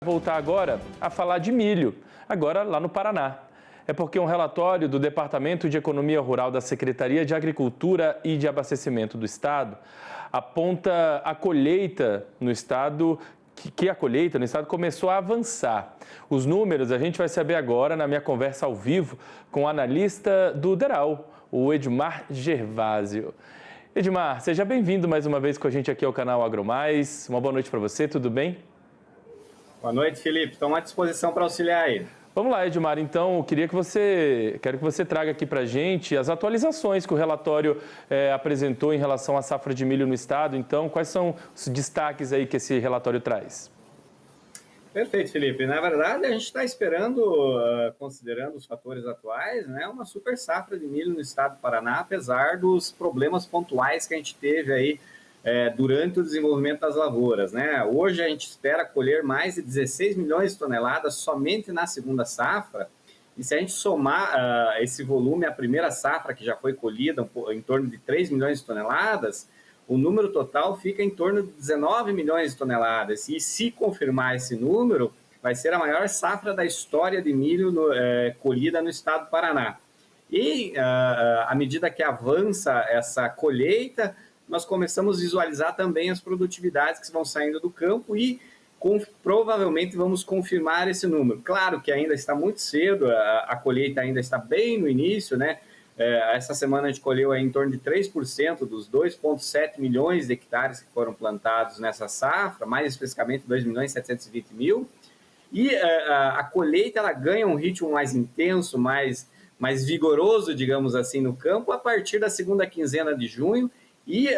Voltar agora a falar de milho, agora lá no Paraná. É porque um relatório do Departamento de Economia Rural da Secretaria de Agricultura e de Abastecimento do Estado aponta a colheita no estado, que a colheita no estado começou a avançar. Os números a gente vai saber agora na minha conversa ao vivo com o analista do DERAL, o Edmar Gervásio. Edmar, seja bem-vindo mais uma vez com a gente aqui ao canal AgroMais. Uma boa noite para você, tudo bem? Boa noite, Felipe. Estou à disposição para auxiliar aí. Vamos lá, Edmar. Então, quero que você traga aqui para a gente as atualizações que o relatório apresentou em relação à safra de milho no estado. Então, quais são os destaques aí que esse relatório traz? Perfeito, Felipe. Na verdade, a gente está esperando, considerando os fatores atuais, né, uma super safra de milho no estado do Paraná, apesar dos problemas pontuais que a gente teve aí durante o desenvolvimento das lavouras, né? Hoje a gente espera colher mais de 16 milhões de toneladas somente na segunda safra, e se a gente somar esse volume à primeira safra, que já foi colhida em torno de 3 milhões de toneladas, o número total fica em torno de 19 milhões de toneladas, e se confirmar esse número, vai ser a maior safra da história de milho colhida no estado do Paraná. E à medida que avança essa colheita, nós começamos a visualizar também as produtividades que vão saindo do campo e provavelmente vamos confirmar esse número. Claro que ainda está muito cedo, a colheita ainda está bem no início, né? Essa semana a gente colheu em torno de 3% dos 2,7 milhões de hectares que foram plantados nessa safra, mais especificamente 2 milhões e 720 mil. E a colheita ela ganha um ritmo mais intenso, mais vigoroso, digamos assim, no campo, a partir da segunda quinzena de junho. E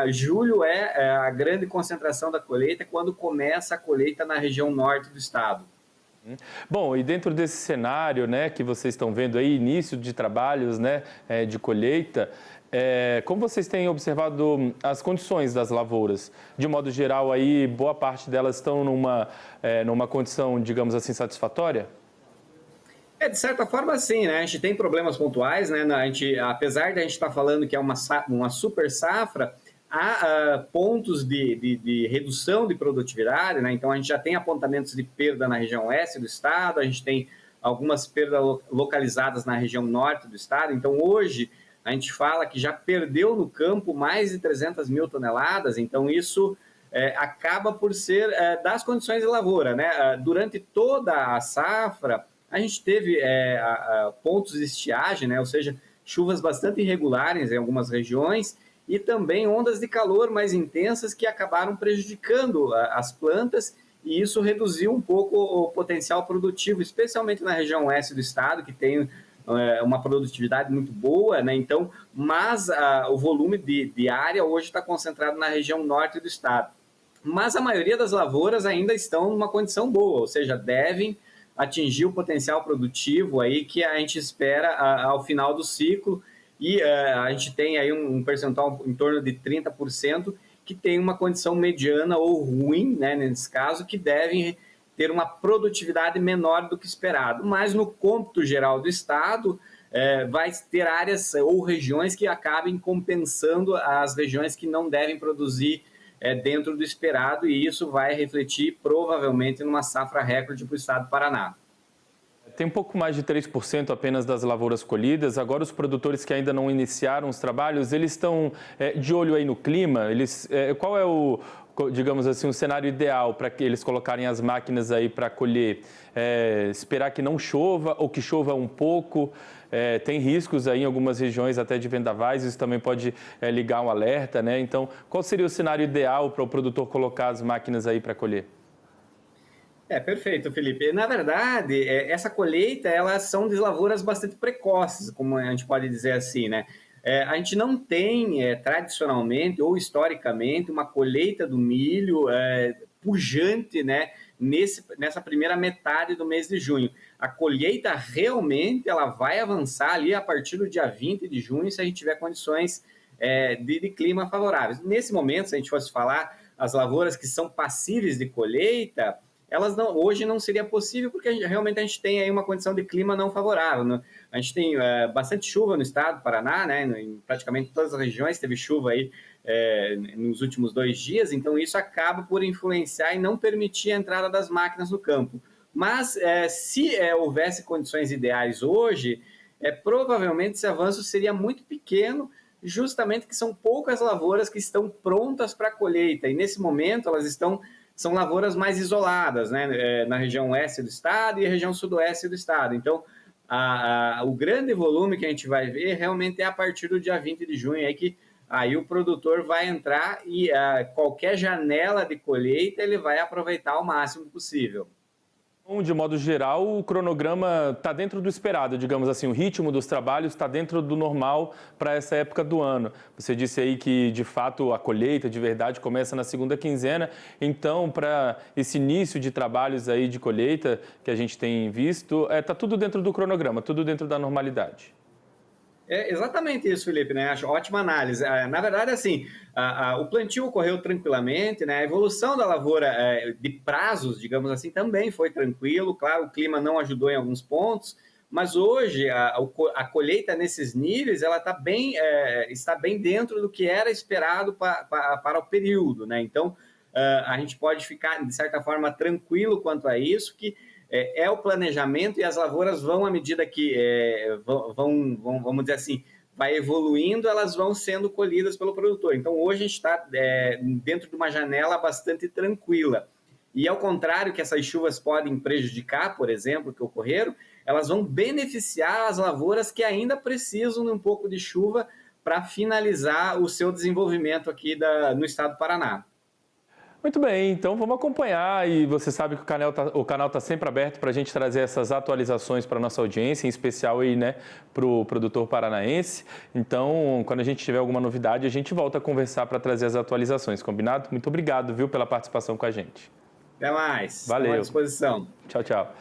julho é a grande concentração da colheita, quando começa a colheita na região norte do estado. Bom, e dentro desse cenário, né, que vocês estão vendo aí, início de trabalhos, né, de colheita, como vocês têm observado as condições das lavouras? De modo geral, aí, boa parte delas estão numa condição, digamos assim, satisfatória? De certa forma, sim, né? A gente tem problemas pontuais, né? Apesar de a gente estar falando que é uma super safra, há pontos de redução de produtividade, né? Então, a gente já tem apontamentos de perda na região oeste do estado, a gente tem algumas perdas localizadas na região norte do estado. Então, hoje, a gente fala que já perdeu no campo mais de 300 mil toneladas, então isso acaba por ser das condições de lavoura, né? Durante toda a safra, a gente teve pontos de estiagem, né? Ou seja, chuvas bastante irregulares em algumas regiões e também ondas de calor mais intensas que acabaram prejudicando as plantas, e isso reduziu um pouco o potencial produtivo, especialmente na região oeste do estado, que tem uma produtividade muito boa, né? Então, mas o volume de área hoje está concentrado na região norte do estado. Mas a maioria das lavouras ainda estão numa condição boa, ou seja, devem atingir o potencial produtivo aí que a gente espera ao final do ciclo, e a gente tem aí um percentual em torno de 30% que tem uma condição mediana ou ruim, né, nesse caso, que devem ter uma produtividade menor do que esperado. Mas no cômputo geral do estado, vai ter áreas ou regiões que acabem compensando as regiões que não devem produzir dentro do esperado, e isso vai refletir provavelmente numa safra recorde para o estado do Paraná. Tem um pouco mais de 3% apenas das lavouras colhidas. Agora, os produtores que ainda não iniciaram os trabalhos, eles estão de olho aí no clima? Qual é digamos assim, o cenário ideal para que eles colocarem as máquinas aí para colher? Esperar que não chova ou que chova um pouco? Tem riscos aí em algumas regiões até de vendavais, isso também pode ligar um alerta, né? Então, qual seria o cenário ideal para o produtor colocar as máquinas aí para colher? Perfeito, Felipe. Na verdade, essa colheita, elas são de lavouras bastante precoces, como a gente pode dizer assim, né? A gente não tem, tradicionalmente ou historicamente, uma colheita do milho pujante, né, nessa primeira metade do mês de junho. A colheita realmente ela vai avançar ali a partir do dia 20 de junho, se a gente tiver condições de clima favoráveis. Nesse momento, se a gente fosse falar, as lavouras que são passíveis de colheita, hoje não seria possível, porque realmente a gente tem aí uma condição de clima não favorável, né? A gente tem bastante chuva no estado do Paraná, né? Em praticamente todas as regiões teve chuva aí nos últimos 2 dias, então isso acaba por influenciar e não permitir a entrada das máquinas no campo. Mas se houvesse condições ideais hoje, provavelmente esse avanço seria muito pequeno, justamente que são poucas lavouras que estão prontas para a colheita, e nesse momento são lavouras mais isoladas, né, na região oeste do estado e região sudoeste do estado. Então, o grande volume que a gente vai ver realmente é a partir do dia 20 de junho, aí o produtor vai entrar e qualquer janela de colheita ele vai aproveitar ao máximo possível. De modo geral, o cronograma está dentro do esperado, digamos assim, o ritmo dos trabalhos está dentro do normal para essa época do ano. Você disse aí que, de fato, a colheita de verdade começa na segunda quinzena, então, para esse início de trabalhos aí de colheita que a gente tem visto, está tudo dentro do cronograma, tudo dentro da normalidade. É exatamente isso, Felipe, né? Acho ótima análise. Na verdade, assim, o plantio ocorreu tranquilamente, né? A evolução da lavoura de prazos, digamos assim, também foi tranquilo. Claro, o clima não ajudou em alguns pontos, mas hoje a colheita nesses níveis ela está bem dentro do que era esperado para o período, né? Então, a gente pode ficar, de certa forma, tranquilo quanto a isso, que o planejamento e as lavouras vão, à medida que vamos dizer assim, vai evoluindo, elas vão sendo colhidas pelo produtor. Então, hoje a gente está dentro de uma janela bastante tranquila. E, ao contrário que essas chuvas podem prejudicar, por exemplo, que ocorreram, elas vão beneficiar as lavouras que ainda precisam de um pouco de chuva para finalizar o seu desenvolvimento aqui no estado do Paraná. Muito bem, então vamos acompanhar e você sabe que o canal tá sempre aberto para a gente trazer essas atualizações para a nossa audiência, em especial aí, né, para o produtor paranaense. Então, quando a gente tiver alguma novidade, a gente volta a conversar para trazer as atualizações, combinado? Muito obrigado, viu, pela participação com a gente. Até mais. Valeu. Estou à disposição. Tchau, tchau.